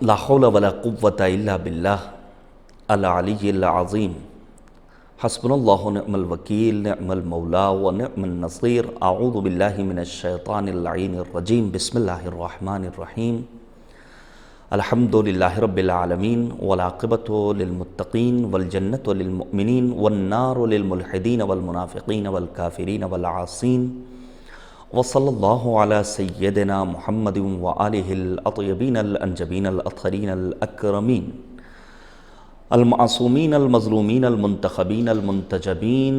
لا حول ولا قوة الا باللہ العلی العظیم حسبنا اللہ نعم الوکیل نعم المولا ونعم النصیر اعوذ باللہ من الشیطان اللعین الرجیم بسم اللہ الرحمن الرحیم الحمد للہ رب العالمین والعاقبۃ للمتقین والجنۃ للمؤمنین والنار للملحدین والمنافقین والکافرین والعاصین وصلی اللہ علی سیدنا محمد وآلہ الاطیبین الانجبین الاطہرین الاکرمین المعصومین المظلومین المنتخبین المنتجبین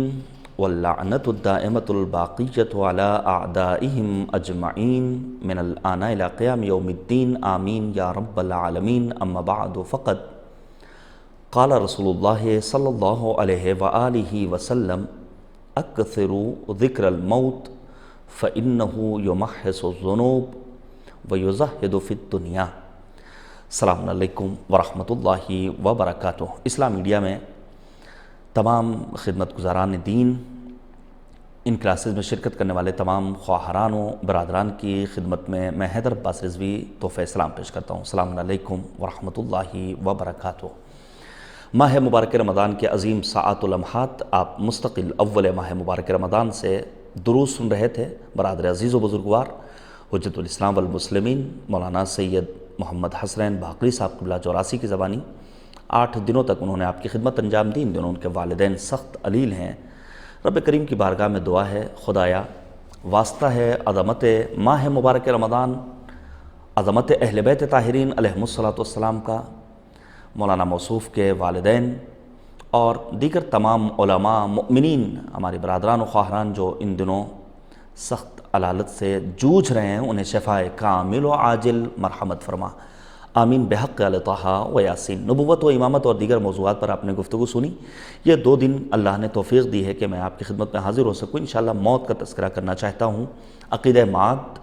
واللعنۃ الدائمۃ الباقیۃ علی اعدائہم اجمعین من الآن الی قیام یوم الدین آمین یا رب العالمین اما بعد فقد قال رسول اللہ صلی اللہ علیہ وآلہ وسلم اکثروا ذکر الموت فَإِنَّهُ يُمَحِّصُ الذُّنُوبَ وَيُزَهِّدُ فِي الدُّنْيَا۔ السلام علیکم ورحمۃ اللہ وبرکاتہ۔ اسلام میڈیا میں تمام خدمت گزاران دین، ان کلاسز میں شرکت کرنے والے تمام خواہران و برادران کی خدمت میں حیدر عباس رضوی تحفہ اسلام پیش کرتا ہوں۔ السلام علیکم ورحمۃ اللہ وبرکاتہ۔ ماہ مبارک رمضان کے عظیم ساعات و لمحات آپ مستقل اول ماہ مبارک رمضان سے دروس سن رہے تھے۔ برادر عزیز و بزرگوار حجت الاسلام والمسلمین مولانا سید محمد حسنین باقری صاحب قبلہ 84 کی زبانی 8 دنوں تک انہوں نے آپ کی خدمت انجام دی۔ ان دنوں ان کے والدین سخت علیل ہیں۔ رب کریم کی بارگاہ میں دعا ہے، خدایا واسطہ ہے عظمت ماہ مبارک رمضان، عظمت اہل بیت طاہرین علیہم الصلاۃ والسلام کا، مولانا موصوف کے والدین اور دیگر تمام علماء مؤمنین ہمارے برادران و خواہران جو ان دنوں سخت علالت سے جوجھ رہے ہیں، انہیں شفائے کامل و عاجل مرحمت فرما، آمین بحق طٰہٰ و یاسین۔ نبوت و امامت اور دیگر موضوعات پر آپ نے گفتگو سنی۔ یہ 2 دن اللہ نے توفیق دی ہے کہ میں آپ کی خدمت میں حاضر ہو سکوں۔ انشاءاللہ موت کا تذکرہ کرنا چاہتا ہوں، عقیدہ معاد،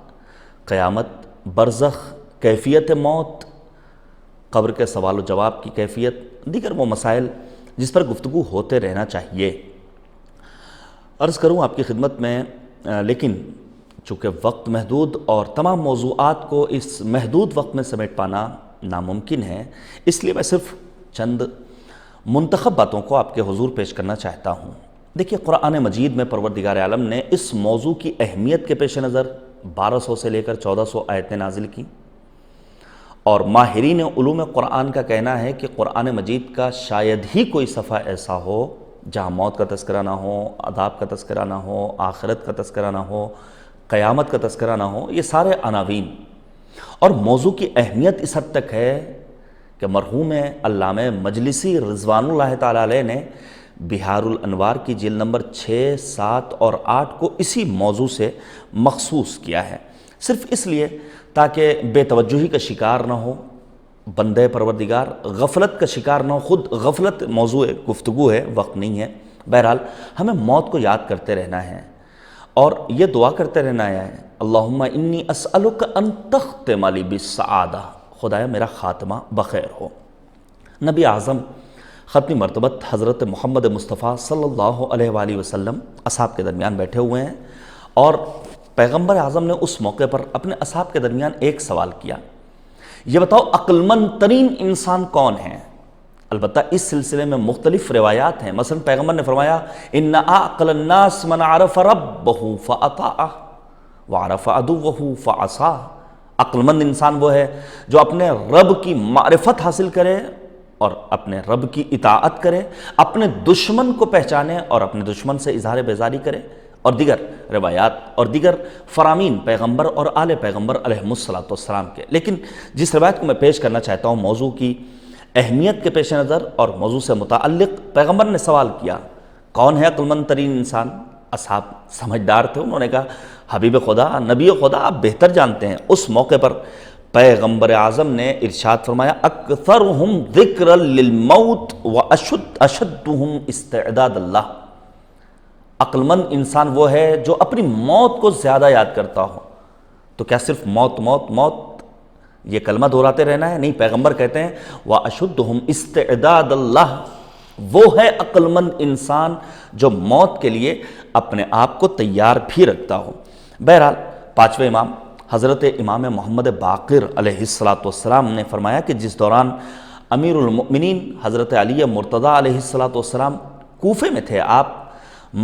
قیامت، برزخ، کیفیت موت، قبر کے سوال و جواب کی کیفیت، دیگر وہ مسائل جس پر گفتگو ہوتے رہنا چاہیے۔ عرض کروں آپ کی خدمت میں، لیکن چونکہ وقت محدود اور تمام موضوعات کو اس محدود وقت میں سمیٹ پانا ناممکن ہے، اس لیے میں صرف چند منتخب باتوں کو آپ کے حضور پیش کرنا چاہتا ہوں۔ دیکھیے، قرآن مجید میں پروردگار عالم نے اس موضوع کی اہمیت کے پیش نظر 1200 سے لے کر 1400 آیتیں نازل کی، اور ماہرین علوم قرآن کا کہنا ہے کہ قرآن مجید کا شاید ہی کوئی صفحہ ایسا ہو جہاں موت کا تذکرہ نہ ہو، عذاب کا تذکرہ نہ ہو، آخرت کا تذکرہ نہ ہو، قیامت کا تذکرہ نہ ہو۔ یہ سارے عناوین اور موضوع کی اہمیت اس حد تک ہے کہ مرحوم علامہ مجلسی رضوان اللہ تعالیٰ علیہ نے بہار الانوار کی جلد نمبر 6، 7 اور 8 کو اسی موضوع سے مخصوص کیا ہے، صرف اس لیے تاکہ بے توجہی کا شکار نہ ہو بندہ پروردگار، غفلت کا شکار نہ ہو۔ خود غفلت موضوع گفتگو ہے، وقت نہیں ہے۔ بہرحال ہمیں موت کو یاد کرتے رہنا ہے اور یہ دعا کرتے رہنا ہے، اللہم انی اسألک ان تختم لی بالسعادہ، خدایا میرا خاتمہ بخیر ہو۔ نبی اعظم ختم مرتبت حضرت محمد مصطفیٰ صلی اللہ علیہ وآلہ وسلم اصحاب کے درمیان بیٹھے ہوئے ہیں، اور پیغمبر اعظم نے اس موقع پر اپنے اصحاب کے درمیان ایک سوال کیا، یہ بتاؤ عقل مند ترین انسان کون ہے؟ البتہ اس سلسلے میں مختلف روایات ہیں۔ مثلا پیغمبر نے فرمایا، ان اعقل الناس من عرف ربہ فاطاعہ وعرف عدوہ فعصاہ۔ عقل مند انسان وہ ہے جو اپنے رب کی معرفت حاصل کرے اور اپنے رب کی اطاعت کرے، اپنے دشمن کو پہچانے اور اپنے دشمن سے اظہار بیزاری کرے، اور دیگر روایات اور دیگر فرامین پیغمبر اور آل پیغمبر علیہم الصلاۃ والسلام کے۔ لیکن جس روایت کو میں پیش کرنا چاہتا ہوں موضوع کی اہمیت کے پیش نظر اور موضوع سے متعلق، پیغمبر نے سوال کیا، کون ہے عقل مند ترین انسان؟ اصحاب سمجھدار تھے، انہوں نے کہا، حبیب خدا، نبی خدا، آپ بہتر جانتے ہیں۔ اس موقع پر پیغمبر اعظم نے ارشاد فرمایا، اکثرہم ذکرا للموت واشدہم استعداد اللہ۔ عقل مند انسان وہ ہے جو اپنی موت کو زیادہ یاد کرتا ہو۔ تو کیا صرف موت موت موت یہ کلمہ دہراتے رہنا ہے؟ نہیں، پیغمبر کہتے ہیں وَأَشُدُّهُمْ اسْتِعْدَادَ اللَّهِ، وہ ہے عقل مند انسان جو موت کے لیے اپنے آپ کو تیار بھی رکھتا ہو۔ بہرحال 5ویں امام حضرت امام محمد باقر علیہ السلام نے فرمایا کہ جس دوران امیر المؤمنین حضرت علی مرتضیٰ علیہ السلام کوفے میں تھے، آپ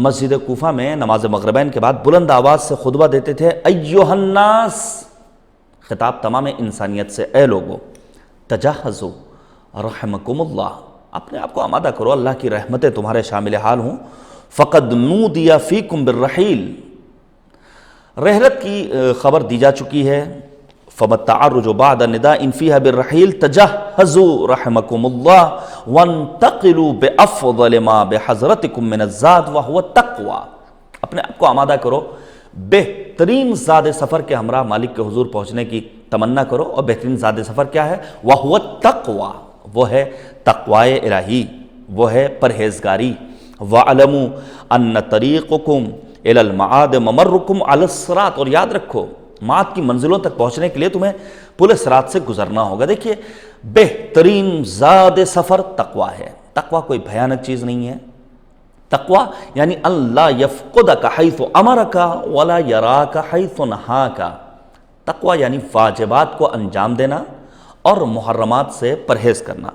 مسجد کوفہ میں نماز مغربین کے بعد بلند آواز سے خطبہ دیتے تھے، ایھا الناس، خطاب تمام انسانیت سے، اے لوگو، تجہزوا رحمکم اللہ، اپنے آپ کو آمادہ کرو، اللہ کی رحمتیں تمہارے شامل حال ہوں، فقد نودی فیکم بالرحیل، رحلت کی خبر دی جا چکی ہے، فَمَتَّعَرُّجُ بَعْدَ نِدَاءٍ فِيهَا بِالرَّحِيلِ تَجَهَّزُوا رَحِمَكُمُ اللَّهُ وَانْتَقِلُوا بِأَفْضَلِ مَا بِحَضْرَتِكُم مِّنَ الزَّادِ وَهُوَ التَّقْوَىٰ، اپنے آپ کو آمادہ کرو، بہترین زاد سفر کے ہمراہ مالک کے حضور پہنچنے کی تمنا کرو، اور بہترین زاد سفر کیا ہے؟ وَهُوَ التَّقْوَىٰ، وہ ہے تقوائے الہی، وہ ہے پرہیزگاری، وَعَلَمُوا أَنَّ طَرِيقُكُمْ إِلَى الْمَعَادِ مَمَرُّكُمْ عَلَى الصِّرَاطِ، اور یاد رکھو معاد کی منزلوں تک پہنچنے کے لیے تمہیں پل صراط سے گزرنا ہوگا۔ دیکھیے بہترین زاد سفر تقویٰ ہے۔ تقویٰ کوئی بھیانک چیز نہیں ہے، تقویٰ یعنی اللہ یفقدک حیث امرک ولا یراک حیث نہاک، تقویٰ یعنی واجبات کو انجام دینا اور محرمات سے پرہیز کرنا۔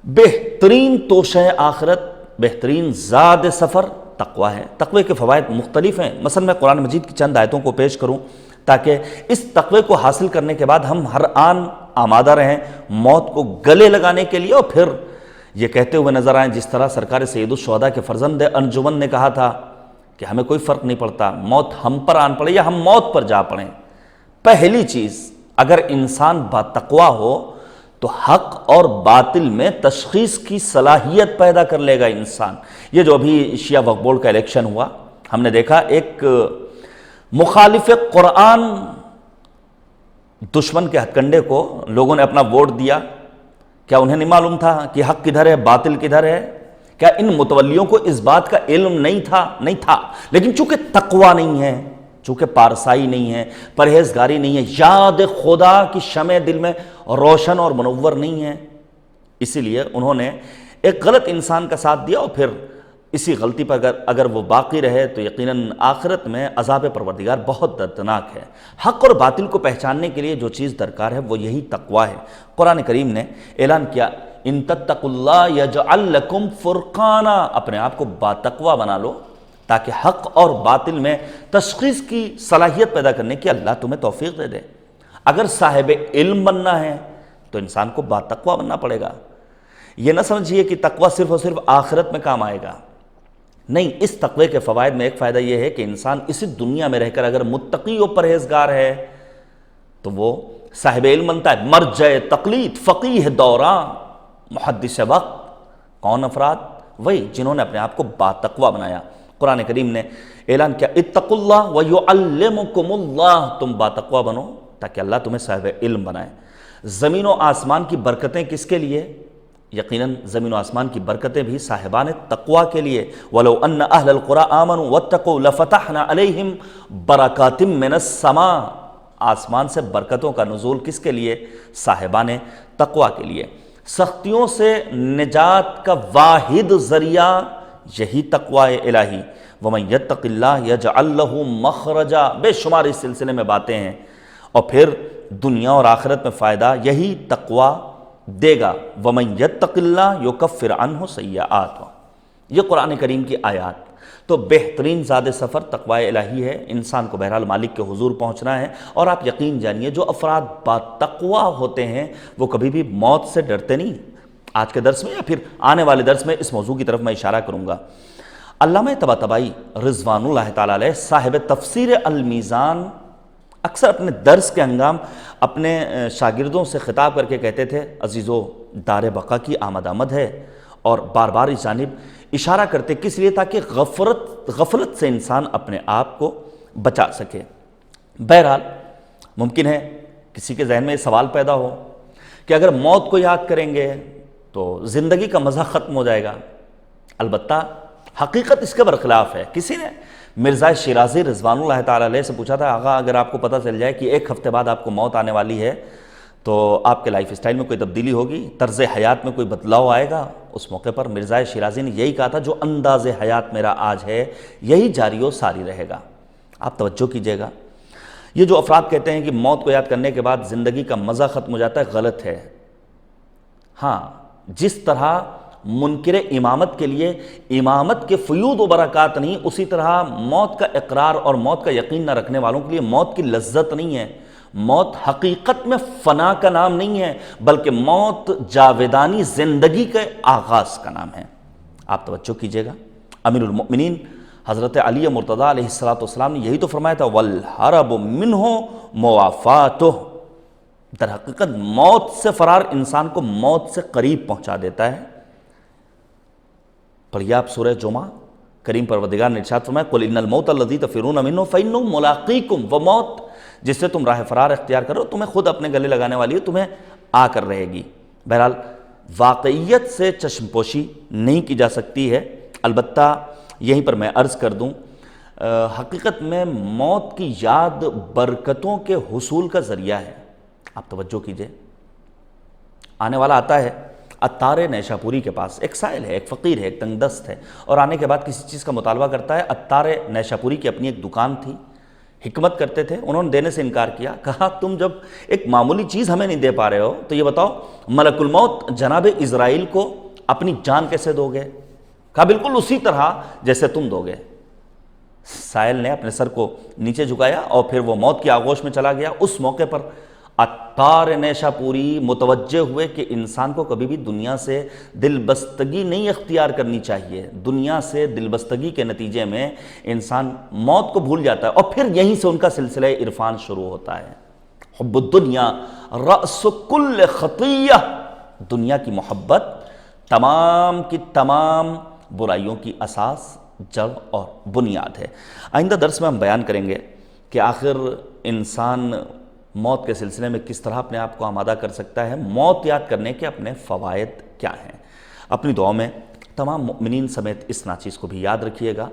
بہترین توشہ آخرت، بہترین زاد سفر تقویٰ ہے۔ تقوی کے فوائد مختلف ہیں، مثلا میں قرآن مجید کی چند آیتوں کو پیش کروں تاکہ اس تقوی کو حاصل کرنے کے بعد ہم ہر آن آمادہ رہیں موت کو گلے لگانے کے لیے، اور پھر یہ کہتے ہوئے نظر آئیں جس طرح سرکار سید الشہداء کے فرزند انجمن نے کہا تھا کہ ہمیں کوئی فرق نہیں پڑتا، موت ہم پر آن پڑے یا ہم موت پر جا پڑیں۔ پہلی چیز، اگر انسان با تقوی ہو تو حق اور باطل میں تشخیص کی صلاحیت پیدا کر لے گا انسان۔ یہ جو ابھی شیعہ وقف بورڈ کا الیکشن ہوا، ہم نے دیکھا ایک مخالف قرآن دشمن کے ہتھ کنڈے کو لوگوں نے اپنا ووٹ دیا، کیا انہیں نہیں معلوم تھا کہ حق کدھر ہے باطل کدھر ہے؟ کیا ان متولیوں کو اس بات کا علم نہیں تھا؟ نہیں تھا، لیکن چونکہ تقوی نہیں ہے، چونکہ پارسائی نہیں ہے، پرہیزگاری نہیں ہے، یاد خدا کی شمع دل میں روشن اور منور نہیں ہے، اسی لیے انہوں نے ایک غلط انسان کا ساتھ دیا، اور پھر اسی غلطی پر اگر وہ باقی رہے تو یقیناً آخرت میں عذاب پروردگار بہت دردناک ہے۔ حق اور باطل کو پہچاننے کے لیے جو چیز درکار ہے وہ یہی تقوی ہے۔ قرآن کریم نے اعلان کیا، ان تتقوا اللہ یجعل لکم فرقانا، اپنے آپ کو باتقوی بنا لو تاکہ حق اور باطل میں تشخیص کی صلاحیت پیدا کرنے کی اللہ تمہیں توفیق دے دے۔ اگر صاحب علم بننا ہے تو انسان کو باتقوی بننا پڑے گا۔ یہ نہ سمجھیے کہ تقوی صرف اور صرف آخرت میں کام آئے گا، نہیں، اس تقوی کے فوائد میں ایک فائدہ یہ ہے کہ انسان اسی دنیا میں رہ کر اگر متقی و پرہیزگار ہے تو وہ صاحب علم بنتا ہے۔ مرجع تقلید، فقیہ دوران، محدث وقت، کون افراد؟ وہی جنہوں نے اپنے آپ کو باتقوی بنایا۔ قرآن کریم نے اعلان کیا، اتقوا اللہ ویعلمکم اللہ، تم باتقوی بنو تاکہ اللہ تمہیں صاحب علم بنائے۔ زمین و آسمان کی برکتیں کس کے لیے؟ یقیناً زمین و آسمان کی برکتیں بھی صاحبان تقوی کے لیے۔ وَلَوْ أَنَّ أَهْلَ الْقُرَىٰ آمَنُوا وَاتَّقُوا لَفَتَحْنَا عَلَيْهِمْ بَرَكَاتٍ مِّنَ السَّمَاءِ، آسمان سے برکتوں کا نزول کس کے لیے؟ صاحبان تقوی کے لیے۔ سختیوں سے نجات کا واحد ذریعہ یہی تقوی الہی، وَمَن يَتَّقِ اللَّهَ يَجْعَل لَّهُ مَخْرَجًا، بے شمار اس سلسلے میں باتیں ہیں، اور پھر دنیا اور آخرت میں فائدہ یہی تقوی دے گا۔ وَمَن يَتَّقِ اللَّهَ يُكَفِّرْ عَنْهُ سَيِّئَاتِهُ، یہ قرآن کریم کی آیات۔ تو بہترین زاد سفر تقوی الہی ہے، انسان کو بہرحال مالک کے حضور پہنچنا ہے، اور آپ یقین جانیے جو افراد با تقوی ہوتے ہیں وہ کبھی بھی موت سے ڈرتے نہیں۔ آج کے درس میں یا پھر آنے والے درس میں اس موضوع کی طرف میں اشارہ کروں گا۔ علامہ طباطبائی رضوان اللہ تعالیٰ علیہ، صاحب تفسیر المیزان، اکثر اپنے درس کے ہنگام اپنے شاگردوں سے خطاب کر کے کہتے تھے، عزیزو دار بقا کی آمد آمد ہے، اور بار بار اس جانب اشارہ کرتے، کس لیے؟ تاکہ غفلت سے انسان اپنے آپ کو بچا سکے۔ بہرحال ممکن ہے کسی کے ذہن میں یہ سوال پیدا ہو کہ اگر موت کو یاد کریں گے تو زندگی کا مزہ ختم ہو جائے گا۔ البتہ حقیقت اس کے برخلاف ہے۔ کسی نے مرزا شیرازی رضوان اللہ تعالیٰ علیہ سے پوچھا تھا، آقا اگر آپ کو پتہ چل جائے کہ ایک ہفتے بعد آپ کو موت آنے والی ہے تو آپ کے لائف اسٹائل میں کوئی تبدیلی ہوگی، طرز حیات میں کوئی بدلاؤ آئے گا؟ اس موقع پر مرزا شیرازی نے یہی کہا تھا، جو انداز حیات میرا آج ہے یہی جاری و ساری رہے گا۔ آپ توجہ کیجئے گا، یہ جو افراد کہتے ہیں کہ موت کو یاد کرنے کے بعد زندگی کا مزہ ختم ہو جاتا ہے، غلط ہے۔ ہاں، جس طرح منکر امامت کے لیے امامت کے فیوض و برکات نہیں، اسی طرح موت کا اقرار اور موت کا یقین نہ رکھنے والوں کے لیے موت کی لذت نہیں ہے۔ موت حقیقت میں فنا کا نام نہیں ہے، بلکہ موت جاویدانی زندگی کے آغاز کا نام ہے۔ آپ توجہ کیجئے گا، امیر المؤمنین حضرت علی مرتضیٰ علیہ السلام نے یہی تو فرمایا تھا، وَالْحَرَبُ مِنْهُ مُوَافَاتُهُ۔ در حقیقت موت سے فرار انسان کو موت سے قریب پہنچا دیتا ہے۔ پڑھیے آپ سورہ جمعہ، کریم پروردگار نے ارشاد فرمایا، قُلْ إِنَّ الْمَوْتَ الَّذِي تَفِرُّونَ مِنْهُ فَإِنَّهُ مُلَاقِيكُمْ۔ وہ موت جس سے تم راہ فرار اختیار کرو، تمہیں خود اپنے گلے لگانے والی ہے، تمہیں آ کر رہے گی۔ بہرحال واقعیت سے چشم پوشی نہیں کی جا سکتی ہے۔ البتہ یہیں پر میں عرض کر دوں، حقیقت میں موت کی یاد برکتوں کے حصول کا ذریعہ ہے۔ آپ توجہ کیجئے، آنے والا آتا ہے عطار نیشاپوری کے پاس، ایک سائل ہے، ایک فقیر ہے، ایک تنگ دست ہے، اور آنے کے بعد کسی چیز کا مطالبہ کرتا ہے۔ عطار نیشاپوری کی اپنی ایک دکان تھی، حکمت کرتے تھے، انہوں نے دینے سے انکار کیا، کہا تم جب ایک معمولی چیز ہمیں نہیں دے پا رہے ہو تو یہ بتاؤ ملک الموت جناب اسرائیل کو اپنی جان کیسے دو گے؟ کہا بالکل اسی طرح جیسے تم دو گے۔ سائل نے اپنے سر کو نیچے جھکایا اور پھر وہ موت کی آغوش میں چلا گیا۔ اس موقع پر عطار نیشاپوری متوجہ ہوئے کہ انسان کو کبھی بھی دنیا سے دل بستگی نہیں اختیار کرنی چاہیے۔ دنیا سے دل بستگی کے نتیجے میں انسان موت کو بھول جاتا ہے، اور پھر یہیں سے ان کا سلسلہ عرفان شروع ہوتا ہے۔ حب الدنیا رأس کل خطیہ، دنیا کی محبت تمام کی تمام برائیوں کی اساس، جڑ اور بنیاد ہے۔ آئندہ درس میں ہم بیان کریں گے کہ آخر انسان موت کے سلسلے میں کس طرح اپنے آپ کو آمادہ کر سکتا ہے، موت یاد کرنے کے اپنے فوائد کیا ہیں۔ اپنی دعاؤں میں تمام مؤمنین سمیت اس ناچیز کو بھی یاد رکھیے گا۔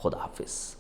خدا حافظ۔